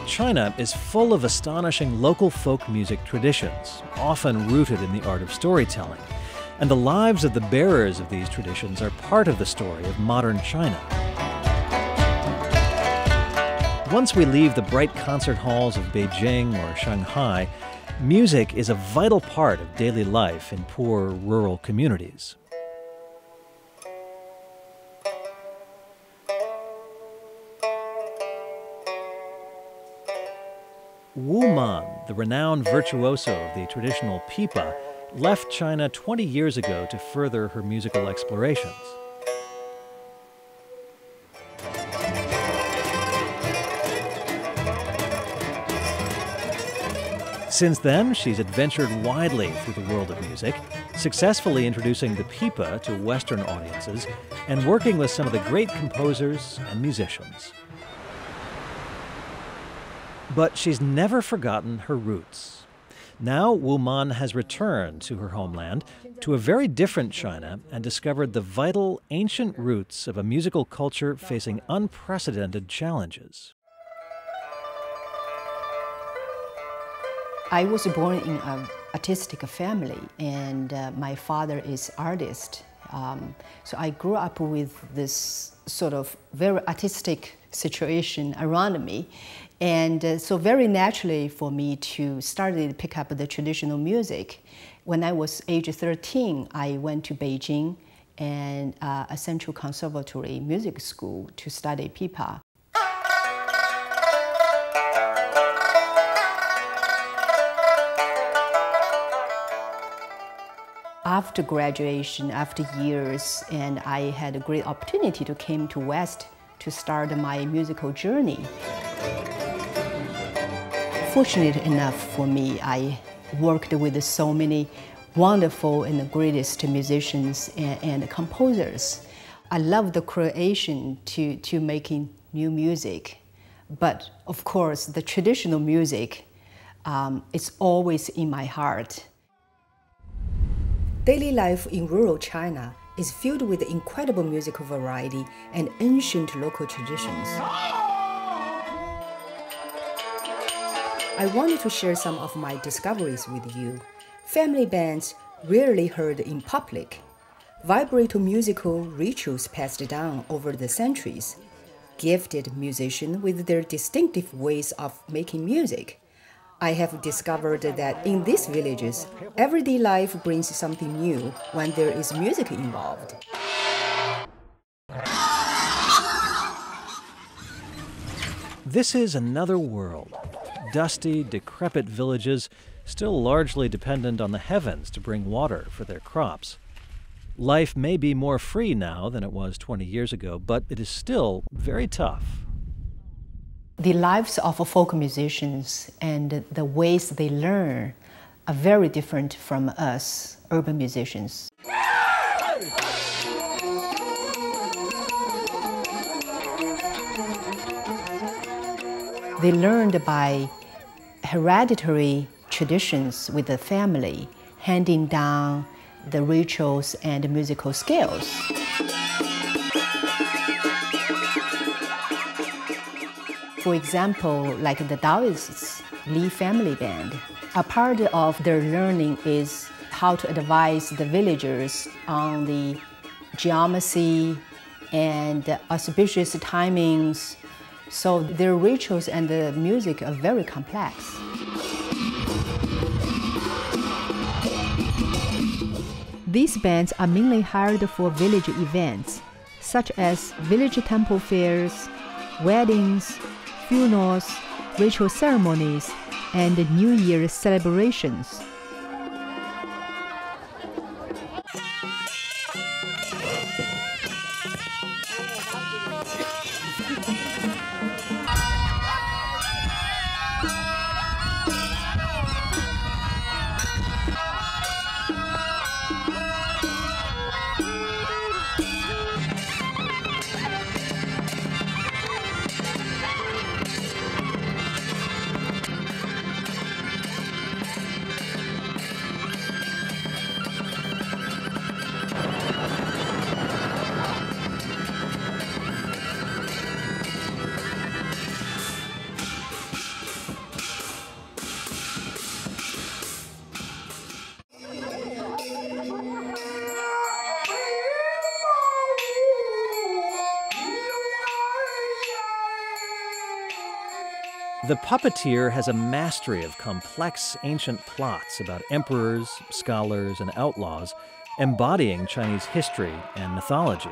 China is full of astonishing local folk music traditions, often rooted in the art of storytelling. And the lives of the bearers of these traditions are part of the story of modern China. Once we leave the bright concert halls of Beijing or Shanghai, music is a vital part of daily life in poor rural communities. Wu Man, the renowned virtuoso of the traditional Pipa, left China 20 years ago to further her musical explorations. Since then, she's adventured widely through the world of music, successfully introducing the Pipa to Western audiences and working with some of the great composers and musicians. But she's never forgotten her roots. Now, Wu Man has returned to her homeland, to a very different China, and discovered the vital, ancient roots of a musical culture facing unprecedented challenges. I was born in an artistic family, and my father is artist. So I grew up with this sort of very artistic situation around me. And so very naturally for me to start to pick up the traditional music. When I was age 13, I went to Beijing and a Central Conservatory music school to study Pipa. After graduation, after years, and I had a great opportunity to come to West to start my musical journey. Fortunate enough for me, I worked with so many wonderful and the greatest musicians and composers. I love the creation to making new music. But of course, the traditional music is always in my heart. Daily life in rural China is filled with incredible musical variety and ancient local traditions. I wanted to share some of my discoveries with you. Family bands rarely heard in public. Vibrato musical rituals passed down over the centuries. Gifted musicians with their distinctive ways of making music. I have discovered that in these villages, everyday life brings something new when there is music involved. This is another world. Dusty, decrepit villages, still largely dependent on the heavens to bring water for their crops. Life may be more free now than it was 20 years ago, but it is still very tough. The lives of folk musicians and the ways they learn are very different from us, urban musicians. They learned by hereditary traditions with the family, handing down the rituals and musical skills. For example, like the Daoists, Family Band. A part of their learning is how to advise the villagers on the geometry and auspicious timings. So their rituals and the music are very complex. These bands are mainly hired for village events, such as village temple fairs, weddings, funerals, ritual ceremonies, and New Year celebrations. The puppeteer has a mastery of complex ancient plots about emperors, scholars, and outlaws, embodying Chinese history and mythology.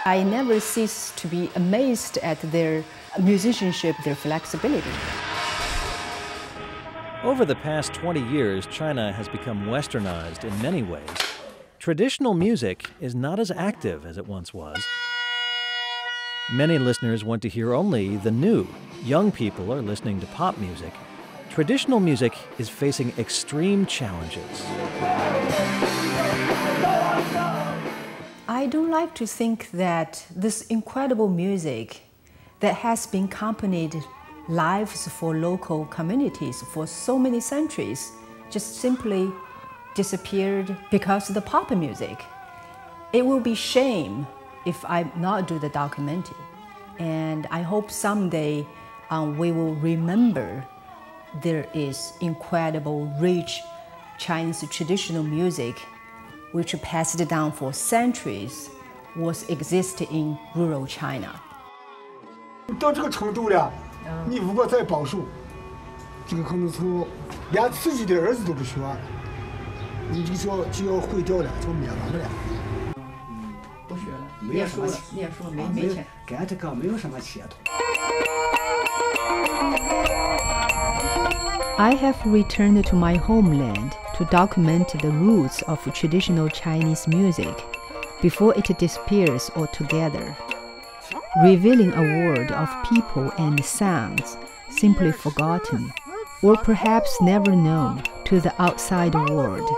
I never cease to be amazed at their musicianship, their flexibility. Over the past 20 years, China has become westernized in many ways. Traditional music is not as active as it once was. Many listeners want to hear only the new. Young people are listening to pop music. Traditional music is facing extreme challenges. I don't like to think that this incredible music that has been accompanied lives for local communities for so many centuries just simply disappeared because of the pop music. It will be shame if I not do the documentary. And I hope someday we will remember there is incredible, rich Chinese traditional music which passed down for centuries was existing in rural China. 到这个程度了，你如果再保守，这个可能从连自己的儿子都不学，你这个就要毁掉了，就灭亡了。不学了，念书了，念书没钱，干这个没有什么前途。 I have returned to my homeland to document the roots of traditional Chinese music before it disappears altogether, revealing a world of people and sounds simply forgotten, or perhaps never known to the outside world.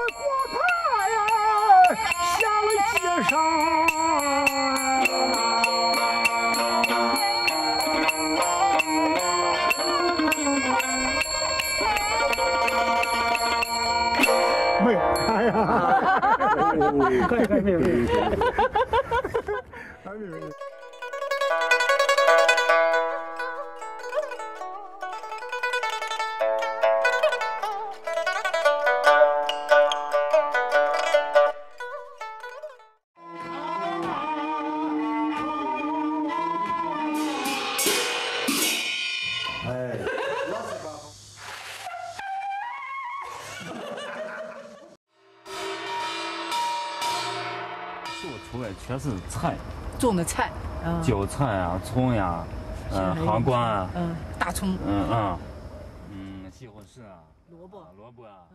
全是菜，种的菜，韭菜啊，葱呀，黄瓜啊，大葱，西红柿啊，萝卜啊。